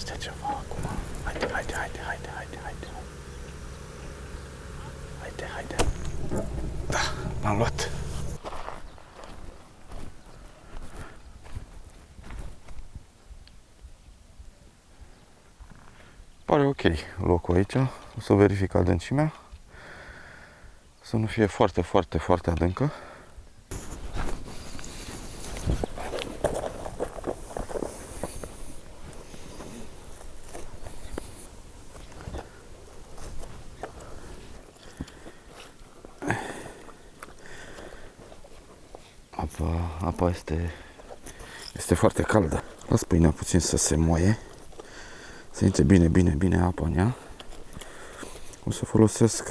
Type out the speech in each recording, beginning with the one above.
astea ceva acum. Haide. Haide. Da, m-am luat. Pare ok locul aici. O să verific adâncimea. Să nu fie foarte adâncă. Apa este foarte caldă. Las pâinea puțin să se moaie. Să intre bine apa în ea. O să folosesc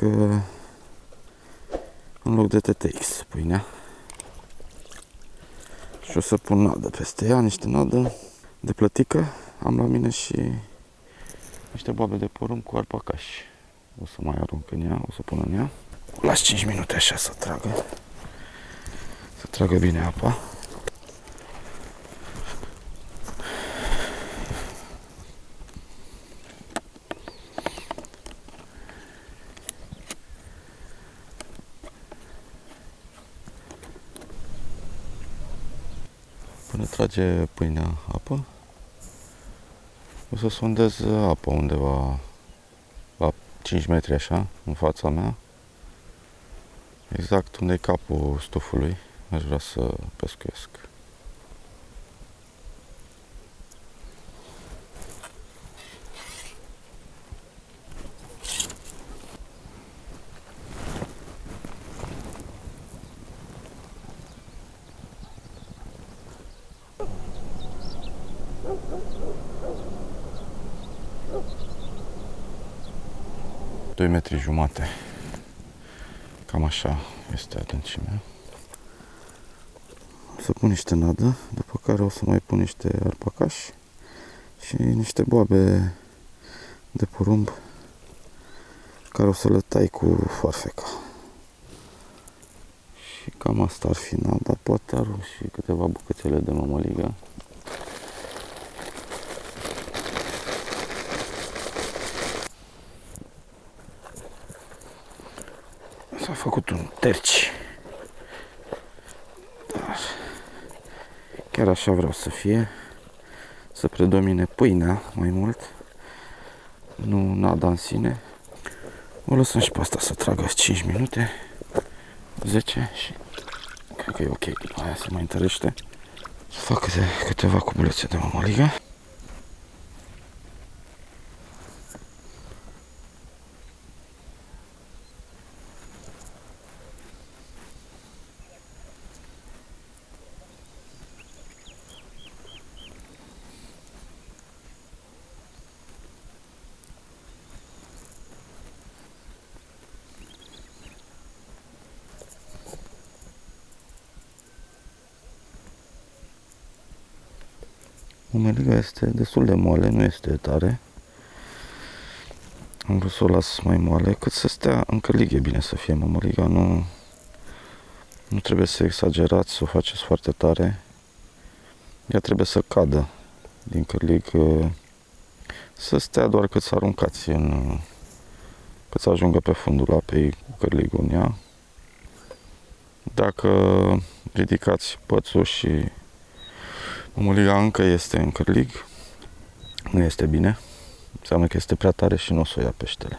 în loc de TTX pâinea. Și o să pun nadă peste ea, niște nadă de plătică. Am la mine și niște boabe de porumb cu arpacaș. O să mai arunc în ea, o să pun în ea. Las 5 minute așa să tragă. Să tragă bine apa. Până trage pâinea apă, o să sondez apa undeva la 5 metri așa, în fața mea. Exact unde e capul stufului, aș vrea să pescuiesc. Doi metri jumate. Cam așa este adâncimea. O să pun niște nadă, după care o să mai pun niște arpacaș și niște boabe de porumb care o să le tai cu foarfeca. Și cam asta ar fi nada. Poate arunc și câteva bucățele de mămăligă. S-a făcut un terci. Dar chiar așa vreau să fie. Să predomine pâinea mai mult. Nu nada în sine. O lăsăm și pe asta să tragă 5 minute. 10 și cred că e ok. Aia se mai întărește. Să fac câteva cubulețe de mămăligă. Mămăliga este destul de moale, nu este tare. Am vrut să o las mai moale, cât să stea în cărlig. E bine să fie mămăliga, nu trebuie să exagerați, să o faceți foarte tare. Ea trebuie să cadă din cărlig, să stea doar cât să aruncați cât să ajungă pe fundul apei cu cărligul în ea. Dacă ridicați pățul și mămăliga încă este în cărlig, nu este bine. Înseamnă că este prea tare și nu o să o ia peștele.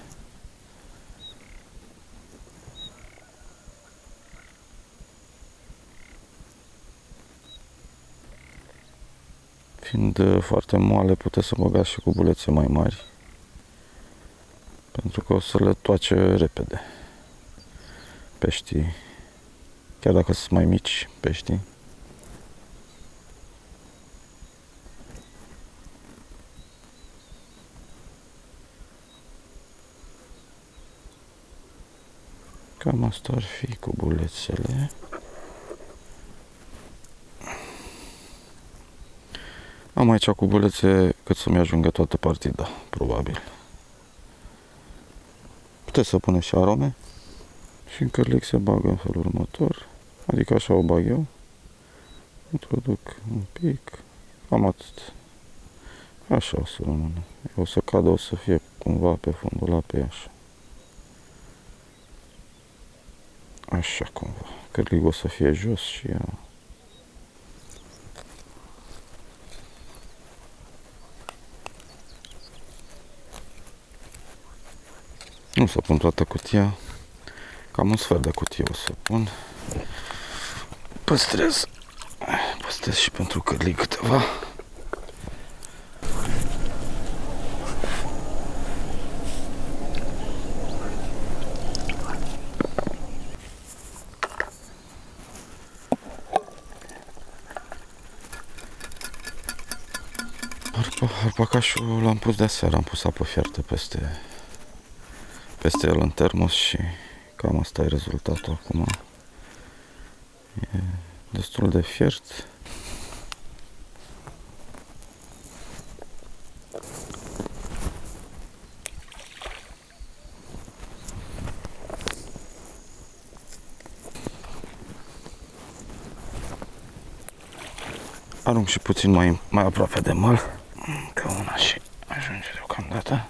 Fiind foarte moale, puteți să băgați și cubulețe mai mari, pentru că o să le toace repede peștii, chiar dacă sunt mai mici peștii. Cam asta ar fi cubulețele. Am aici cubulețe cât să-mi ajungă toată partida, probabil. Puteți să puneți și arome. Și în cărlic se bagă în felul următor. Adică așa o bag eu. Introduc un pic. Cam atât. Așa o să rămână. O să cadă, o să fie cumva pe fundul apei, așa. Așa cumva. Cărligul o să fie jos și ea... Nu o să pun toată cutia. Cam un sfert de cutie o să pun. Păstrez și pentru cărlig câteva. Arpacașul l-am pus de aseară, am pus apă fiartă peste el în termos și cam asta e rezultatul acum. E destul de fiert. Arunc și puțin mai aproape de măl. Încă una și ajunge deocamdată.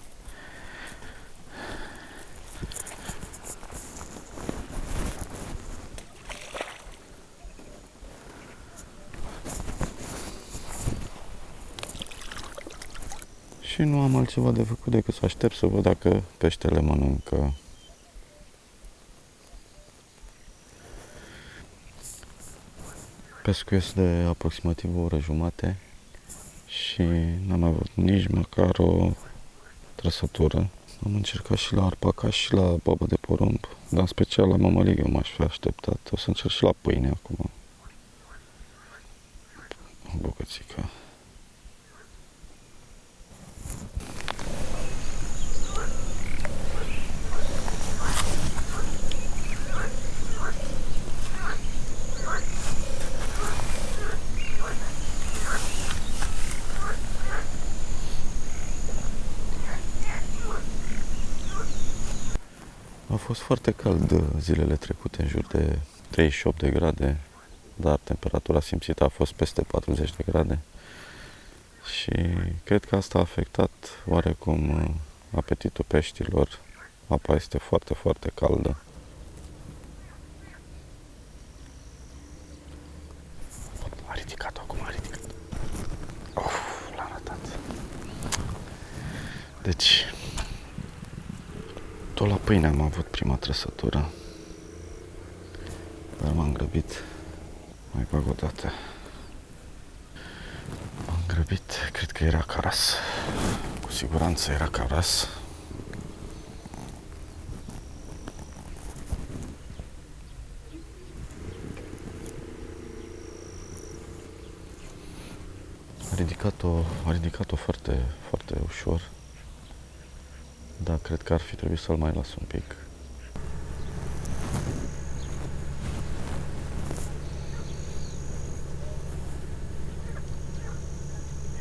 Și nu am altceva de făcut decât să aștept să văd dacă peștele mănâncă. Pescuiesc de aproximativ o oră jumate și n-am avut nici măcar o trăsătură. Am încercat și la arpacaș și la boabă de porumb, dar în special la mămăligă m-aș fi așteptat. O să încerc și la pâine acum. O bucățică. A fost foarte cald zilele trecute, în jur de 38 de grade, dar temperatura simțită a fost peste 40 de grade și cred că asta a afectat oarecum apetitul peștilor. Apa este foarte, foarte caldă. A ridicat-o acum, a ridicat. L-a arătat. Deci, tot la pâine am avut prima trăsătură, dar m-am grăbit, mai bag o dată. M-am grăbit, cred că era caras, cu siguranță era caras. A ridicat-o foarte, foarte ușor. Da, cred că ar fi trebuit să-l mai las un pic.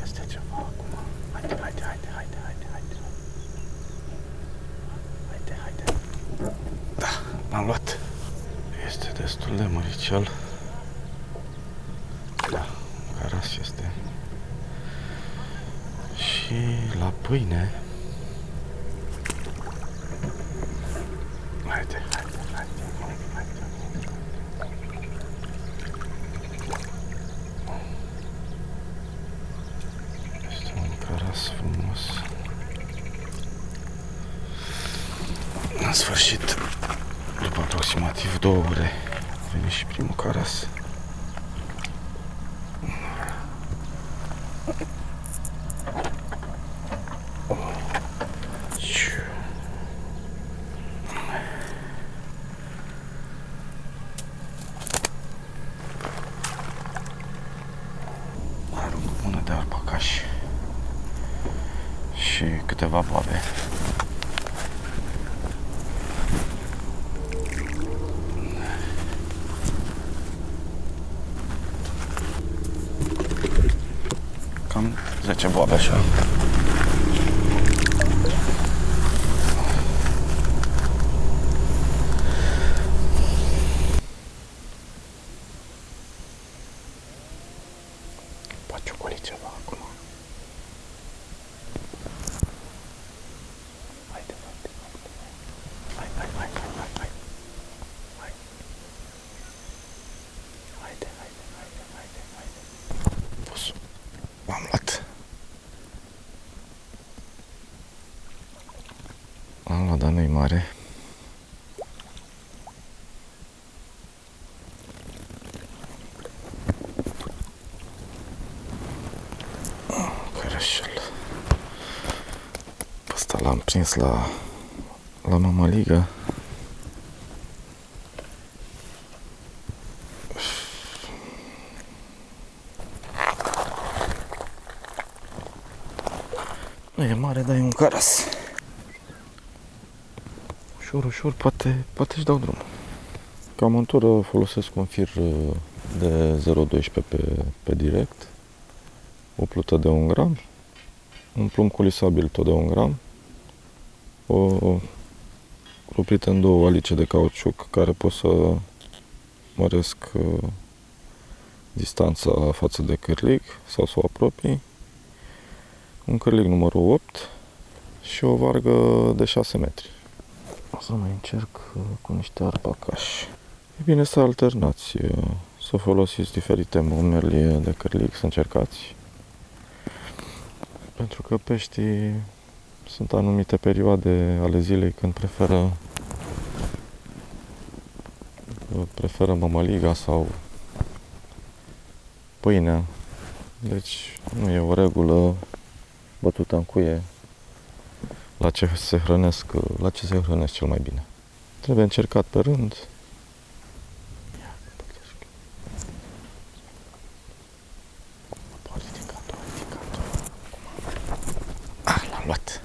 Este ceva acum. Haide. Da, l-am luat. Este destul de măricel. Da, caras este. Și la pâine... Haide. Este un caras frumos. În sfârșit, după aproximativ 2 ore, a venit și primul caras. Și câteva boabe. Cam 10 boabe așa. Poate ciocoli ceva acum. L-am prins la mămăligă. Nu e mare, dar e un caras. Ușor, ușor, poate își dau drumul. Ca montură folosesc un fir de 0,12 pe direct, o plută de 1 gram, un plumb culisabil tot de 1 gram, o rupită în 2 alice de cauciuc care pot să măresc distanța față de cârlig sau să o apropii, un cârlig numărul 8 și o vargă de 6 metri. O să mai încerc cu niște arpacași. E bine să alternați, să folosiți diferite umeli de cârlig, să încercați. Pentru că peștii sunt anumite perioade ale zilei când preferă mămăliga sau pâinea. Deci nu e o regulă bătută în cuie la ce se hrănesc cel mai bine. Trebuie încercat pe rând. L-am luat.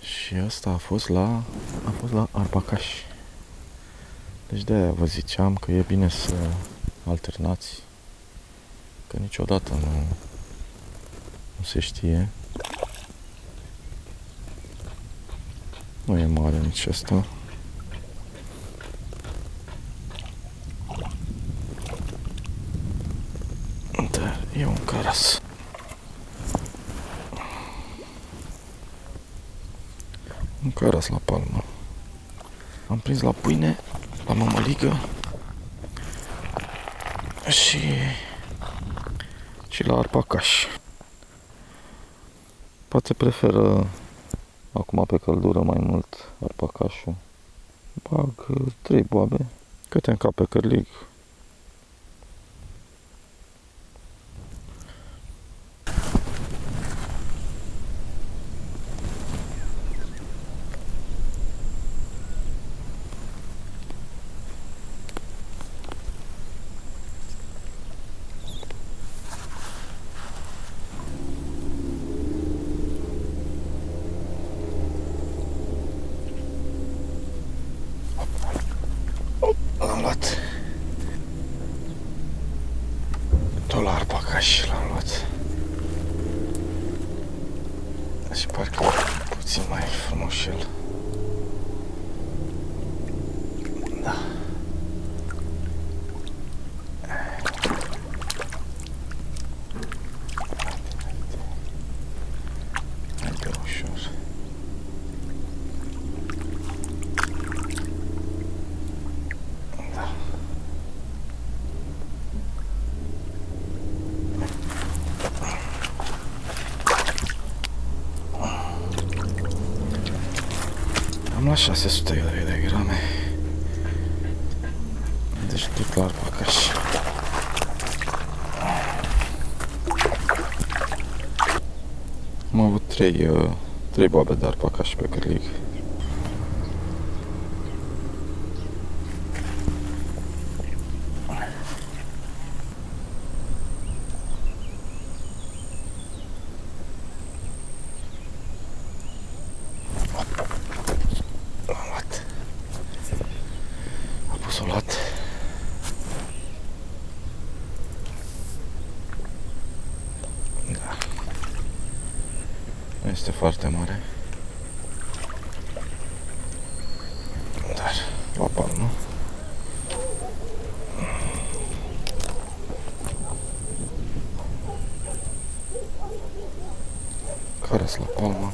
Și asta a fost la arpacaș. Deci de-aia vă ziceam că e bine să alternați, că niciodată nu se știe. Nu e mare nici asta. Dar e un caras. Un caras la palmă. Am prins la pâine, la mămăligă și la arpacaș. Poate preferă acum pe căldură mai mult arpacașul. Bag 3 boabe, câte în cap pe cârlig. L-am luat. Tot la arpacaș l-am luat. Și parcă puțin mai frumoșel. Da. Haide ușor. Da. Am la 600 de grame. Deci tot la arpacaș. Am avut 3 boabe de arpacaș pe cârlig. S-o luat. Da. Nu este foarte mare. Dar la palmă. Caras la palmă.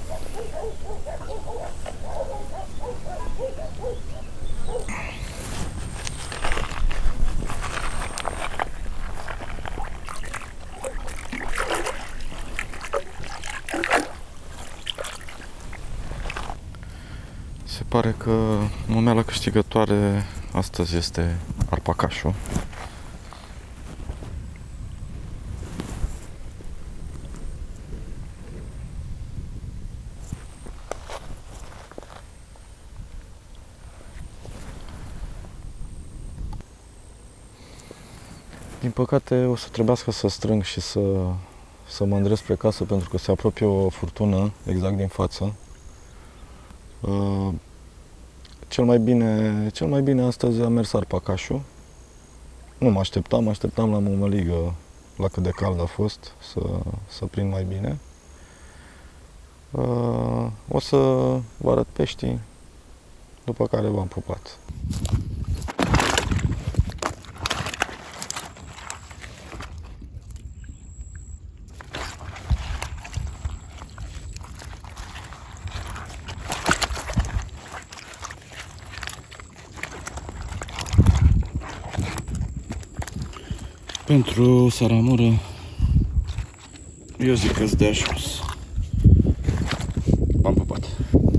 Se pare că momeala câștigătoare astăzi este arpacașul. Din păcate o să trebuiască să strâng și să mă îndrept spre casă pentru că se apropie o furtună exact din față. Cel mai bine astăzi a mers arpacașul. Nu mă așteptam la mămăligă, la cât de cald a fost, să prind mai bine. O să vă arăt peștii, după care v-am pupat. Pentru saramură, eu zic că-ți dea jos.